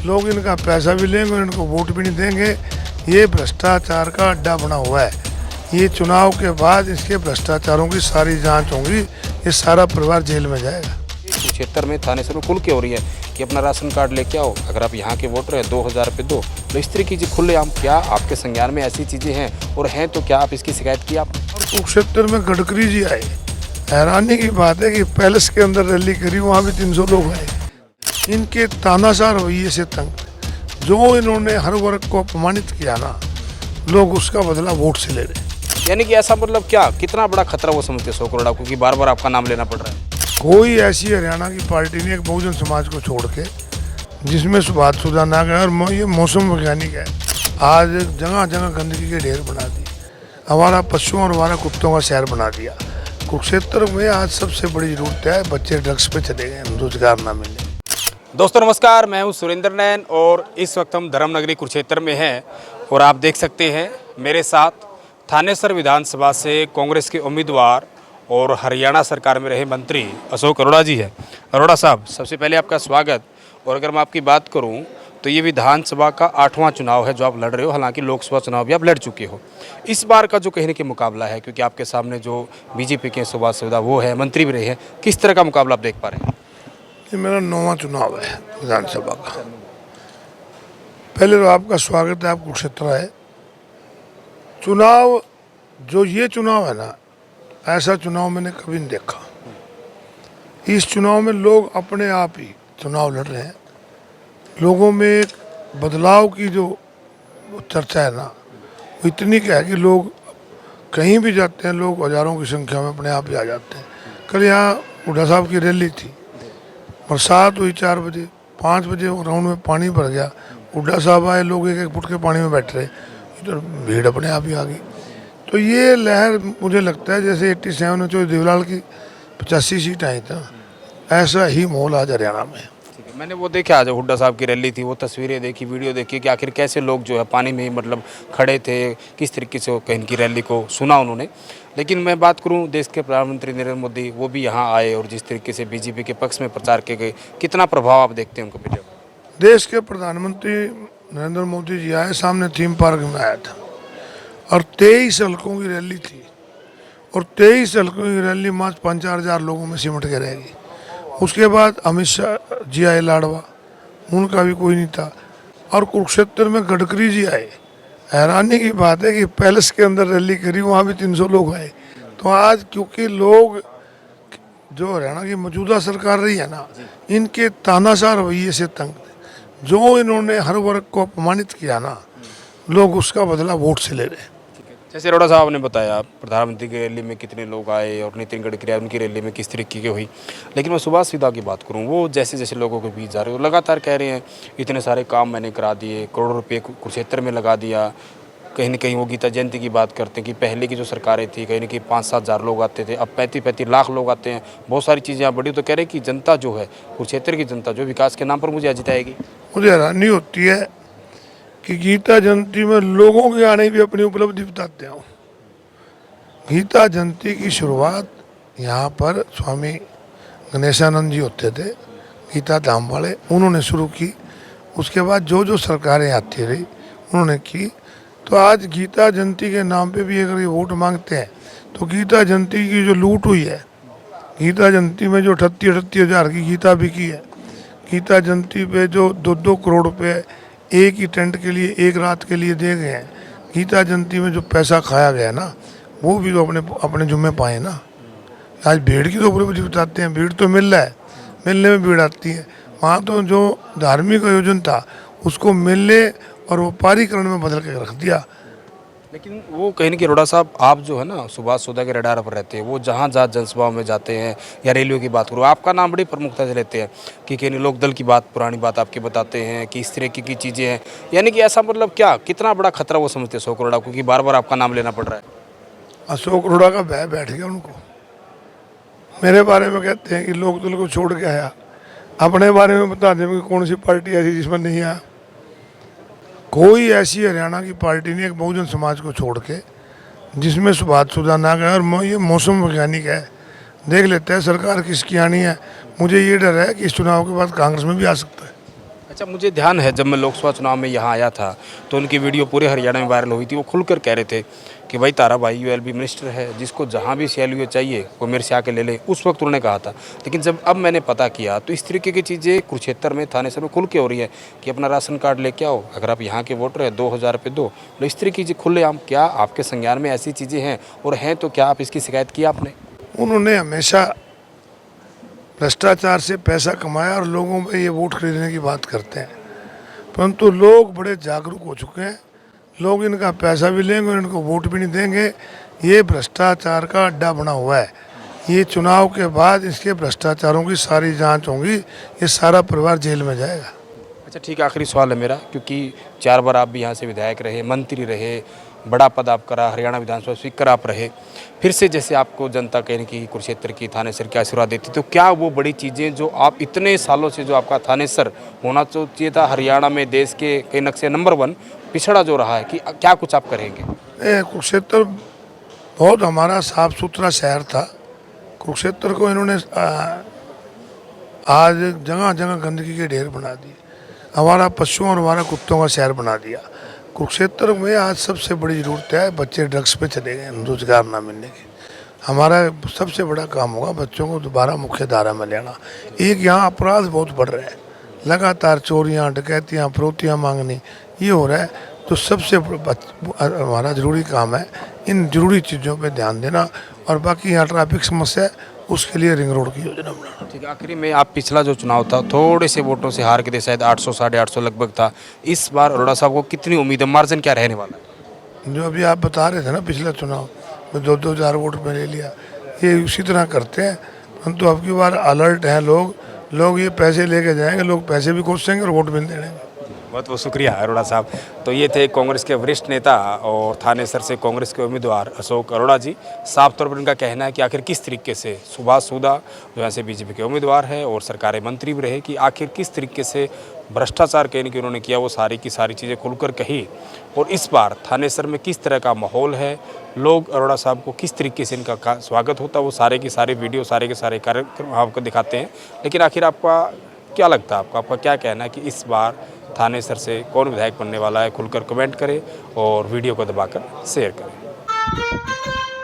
लोग इनका पैसा भी लेंगे और इनको वोट भी नहीं देंगे। ये भ्रष्टाचार का अड्डा बना हुआ है। ये चुनाव के बाद इसके भ्रष्टाचारों की सारी जांच होगी। ये सारा परिवार जेल में जाएगा। कुरुक्षेत्र में थाने से खुल के हो रही है कि अपना राशन कार्ड लेके आओ, अगर आप यहाँ के वोटर हैं 2000 रुपये दो। तो इस तरीके की खुलेआम क्या आपके संज्ञान में ऐसी चीज़ें हैं, और हैं तो क्या आप इसकी शिकायत की आप? और कुरुक्षेत्र में गडकरी जी आए, हैरानी की बात है कि पैलेस के अंदर रैली करी, वहाँ भी 300 लोग आए। इनके तानाशाह रवैये से तंग, जो इन्होंने हर वर्ग को अपमानित किया ना, लोग उसका बदला वोट से ले रहे। यानी कि ऐसा मतलब क्या, कितना बड़ा खतरा वो समझते 100 करोड़, क्योंकि बार बार आपका नाम लेना पड़ रहा है? कोई ऐसी हरियाणा की पार्टी नहीं, एक बहुजन समाज को छोड़ के, जिसमें सुभाष सुधा ना गए। और ये मौसम वैज्ञानिक है, आज जगह जगह गंदगी के ढेर बना दिए, हमारा पशुओं और हमारा कुत्तों का शहर बना दिया। कुरुक्षेत्र में आज सबसे बड़ी जरूरत है, बच्चे ड्रग्स पे चले गए, रोजगार ना मिले। दोस्तों नमस्कार, मैं हूं सुरेंद्र नैन और इस वक्त हम धर्मनगरी कुरुक्षेत्र में हैं। और आप देख सकते हैं मेरे साथ थानेसर विधानसभा से कांग्रेस के उम्मीदवार और हरियाणा सरकार में रहे मंत्री अशोक अरोड़ा जी है। अरोड़ा साहब, सबसे पहले आपका स्वागत। और अगर मैं आपकी बात करूं तो ये विधानसभा का 8वां चुनाव है जो आप लड़ रहे हो, हालांकि लोकसभा चुनाव भी आप लड़ चुके हो। इस बार का जो कहने के मुकाबला है, क्योंकि आपके सामने जो बीजेपी के सुभाष सुधा वो है, मंत्री भी रहे हैं, किस तरह का मुकाबला आप देख पा रहे हैं? ये मेरा 9वां चुनाव है विधानसभा का। पहले तो आपका स्वागत है, आप कुरुक्षेत्र आए। चुनाव जो ये चुनाव है ना, ऐसा चुनाव मैंने कभी नहीं देखा। इस चुनाव में लोग अपने आप ही चुनाव लड़ रहे हैं। लोगों में एक बदलाव की जो चर्चा है ना, वो इतनी क्या है कि लोग कहीं भी जाते हैं, लोग हजारों की संख्या में अपने आप ही आ जाते हैं। कल यहाँ हुड्डा साहब की रैली थी, बरसात हुई 4 बजे, 5 बजे ग्राउंड में पानी भर गया। हुड्डा साहब आए, लोग 1-1 फुट के पानी में बैठ रहे, इधर भीड़ अपने आप ही आ गई। तो ये लहर मुझे लगता है जैसे 87 में जो देवलाल की 85 सीट आई था, ऐसा ही माहौल आज हरियाणा में है। मैंने वो देखा आज हुड्डा साहब की रैली थी, वो तस्वीरें देखी, वीडियो देखी कि आखिर कैसे लोग जो है पानी में मतलब खड़े थे, किस तरीके से कहीं की रैली को सुना उन्होंने। लेकिन मैं बात करूं देश के प्रधानमंत्री नरेंद्र मोदी, वो भी यहाँ आए और जिस तरीके से बीजेपी के पक्ष में प्रचार किए गए, कितना प्रभाव आप देखते हैं उनका? देश के प्रधानमंत्री नरेंद्र मोदी जी आए, सामने थीम पार्क में आया था और 23 हल्कों की रैली थी, और 23 हल्कों की रैली मात्र 5-4 हज़ार लोगों में सिमट के रहेगी। उसके बाद अमित शाह जी आए लाडवा, उनका भी कोई नहीं था। और कुरुक्षेत्र में गडकरी जी आए, हैरानी की बात है कि पैलेस के अंदर रैली करी, वहाँ भी 300 लोग आए। तो आज क्योंकि लोग, जो हरियाणा की मौजूदा सरकार रही है ना, इनके तानाशाह रवैये से तंग, जो इन्होंने हर वर्ग को अपमानित किया ना, लोग उसका बदला वोट से ले रहे हैं। जैसे अरोड़ा साहब ने बताया प्रधानमंत्री की रैली में कितने लोग आए और नितिन गडकरी उनकी रैली में किस तरीके की हुई। लेकिन मैं सुभाष सुधा की बात करूं, वो जैसे जैसे लोगों के बीच जा रहे हो, लगातार कह रहे हैं इतने सारे काम मैंने करा दिए, करोड़ों रुपये कुरुक्षेत्र में लगा दिया। कहीं ना कहीं वो गीता जयंती की बात करते हैं कि पहले की जो सरकारें थी, कहीं ना कहीं 5-7 हज़ार लोग आते थे, अब 35-35 लाख लोग आते हैं। बहुत सारी चीज़ें यहाँ बढ़ी। तो कह रहे हैं कि जनता जो है, कुरुक्षेत्र की जनता जो विकास के नाम पर मुझे जिताएगी। मुझे हैरानी होती है कि गीता जयंती में लोगों के आने भी अपनी उपलब्धि बताते हैं। गीता जयंती की शुरुआत यहाँ पर स्वामी गणेशानंद जी होते थे, गीता धाम वाले, उन्होंने शुरू की। उसके बाद जो जो सरकारें आती रही उन्होंने की। तो आज गीता जयंती के नाम पे भी अगर ये वोट मांगते हैं, तो गीता जयंती की जो लूट हुई है, गीता जयंती में जो 38 हज़ार की गीता बिकी है, गीता जयंती पे जो 2-2 करोड़ रुपये एक ही टेंट के लिए, एक रात के लिए दे गए हैं, गीता जयंती में जो पैसा खाया गया ना, वो भी तो अपने जुम्मे पाए ना। आज भीड़ की तो उपलब्धि बताते हैं, भीड़ तो मिल रहा है, मिलने में भीड़ आती है। वहाँ तो जो धार्मिक आयोजन था उसको मिलने और व्यापारीकरण में बदल के रख दिया। लेकिन वो कहीं ना कि अरोड़ा साहब, आप जो है ना सुभाष सुधा के रडार पर रहते हैं, वो जहाँ जहाँ जनसभाओं में जाते हैं या रैलियों की बात करो, आपका नाम बड़ी प्रमुखता से लेते हैं कि कहीं लोक दल की बात, पुरानी बात आपकी बताते हैं कि इस तरीके की चीज़ें हैं। यानी कि ऐसा मतलब क्या, कितना बड़ा खतरा वो समझते हैं 100 करोड़, क्योंकि बार बार आपका नाम लेना पड़ रहा है? अशोक अरोड़ा का भय बैठ गया उनको। मेरे बारे में कहते हैं कि लोक दल को छोड़ के आया, अपने बारे में बता दें कि कौन सी पार्टी ऐसी जिसमें नहीं आया। कोई ऐसी हरियाणा की पार्टी नहीं, एक बहुजन समाज को छोड़ के, जिसमें सुभाष सुधा ना गए। और ये मौसम वैज्ञानिक है, देख लेते हैं सरकार किसकी आनी है। मुझे ये डर है कि इस चुनाव के बाद कांग्रेस में भी आ सकता है। अच्छा, मुझे ध्यान है जब मैं लोकसभा चुनाव में यहाँ आया था तो उनकी वीडियो पूरे हरियाणा में वायरल हुई थी। वो खुलकर कह रहे थे कि भाई तारा भाई यूएलबी मिनिस्टर है, जिसको जहाँ भी सीएलयू चाहिए वो मेरे से आके ले ले। उस वक्त उन्होंने कहा था, लेकिन जब अब मैंने पता किया तो इस तरीके की चीज़ें कुरुक्षेत्र में थानेसर में खुल के हो रही है कि अपना राशन कार्ड लेके आओ, अगर आप यहाँ के वोटर हैं 2000 रुपये दो। तो इस तरीके की चीज़ें खुलेआम, क्या आपके संज्ञान में ऐसी चीज़ें हैं, और हैं तो क्या आप इसकी शिकायत की आपने? उन्होंने हमेशा भ्रष्टाचार से पैसा कमाया और लोगों में ये वोट खरीदने की बात करते हैं, परंतु लोग बड़े जागरूक हो चुके हैं। लोग इनका पैसा भी लेंगे और इनको वोट भी नहीं देंगे। ये भ्रष्टाचार का अड्डा बना हुआ है। ये चुनाव के बाद इसके भ्रष्टाचारों की सारी जांच होगी, ये सारा परिवार जेल में जाएगा। अच्छा ठीक है, आखिरी सवाल है मेरा, क्योंकि 4 बार आप भी यहाँ से विधायक रहे, मंत्री रहे, बड़ा पद आप करा, हरियाणा विधानसभा स्पीकर आप रहे, फिर से जैसे आपको जनता कहने की कुरुक्षेत्र की थानेसर की आशीर्वाद देती, तो क्या वो बड़ी चीज़ें जो आप इतने सालों से जो आपका थानेसर होना चाहिए था हरियाणा में, देश के कई नक्शे नंबर 1 पिछड़ा जो रहा है, कि क्या कुछ आप करेंगे? कुरुक्षेत्र बहुत हमारा साफ सुथरा शहर था। कुरुक्षेत्र को इन्होंने आज जगह जगह गंदगी के ढेर बना दिए, हमारा पशुओं और हमारा कुत्तों का शहर बना दिया। कुरुक्षेत्र में आज सबसे बड़ी ज़रूरत है, बच्चे ड्रग्स पे चले गए रोजगार ना मिलने की। हमारा सबसे बड़ा काम होगा बच्चों को दोबारा मुख्य धारा में लेना। एक यहाँ अपराध बहुत बढ़ रहा है, लगातार चोरियाँ, डकैतियाँ, फिरौतियाँ मांगनी, ये हो रहा है। तो सबसे हमारा ज़रूरी काम है इन ज़रूरी चीज़ों पे ध्यान देना, और बाकी यहाँ ट्रैफिक समस्या है, उसके लिए रिंग रोड की योजना बनाना। ठीक है, आखिरी में आप पिछला जो चुनाव था थोड़े से वोटों से हार के थे, शायद 800 साढ़े 800 लगभग था। इस बार अरोड़ा साहब को कितनी उम्मीद है, मार्जिन क्या रहने वाला है? जो अभी आप बता रहे थे ना, पिछला चुनाव में 2-2 हज़ार वोट में ले लिया, ये उसी तरह करते हैं। परंतु अब की बार अलर्ट हैं लोग ये पैसे लेके जाएंगे, लोग पैसे भी खोसेंगे और वोट भी नहीं देंगे। बहुत बहुत शुक्रिया अरोड़ा साहब। तो ये थे कांग्रेस के वरिष्ठ नेता और थानेसर से कांग्रेस के उम्मीदवार अशोक अरोड़ा जी। साफ तौर पर इनका कहना है कि आखिर किस तरीके से सुभाष सूदा जो ऐसे बीजेपी के उम्मीदवार है और सरकारी मंत्री भी रहे, कि आखिर किस तरीके से भ्रष्टाचार कहने की उन्होंने किया, वो सारी की सारी चीज़ें खुलकर कही। और इस बार थानेसर में किस तरह का माहौल है, लोग अरोड़ा साहब को किस तरीके से इनका स्वागत होता है, वो सारे की सारे वीडियो, सारे के सारे कार्यक्रम आपको दिखाते हैं। लेकिन आखिर आपका क्या लगता है, आपका क्या कहना है कि इस बार थानेसर से कौन विधायक बनने वाला है? खुलकर कमेंट करें और वीडियो को दबाकर शेयर करें।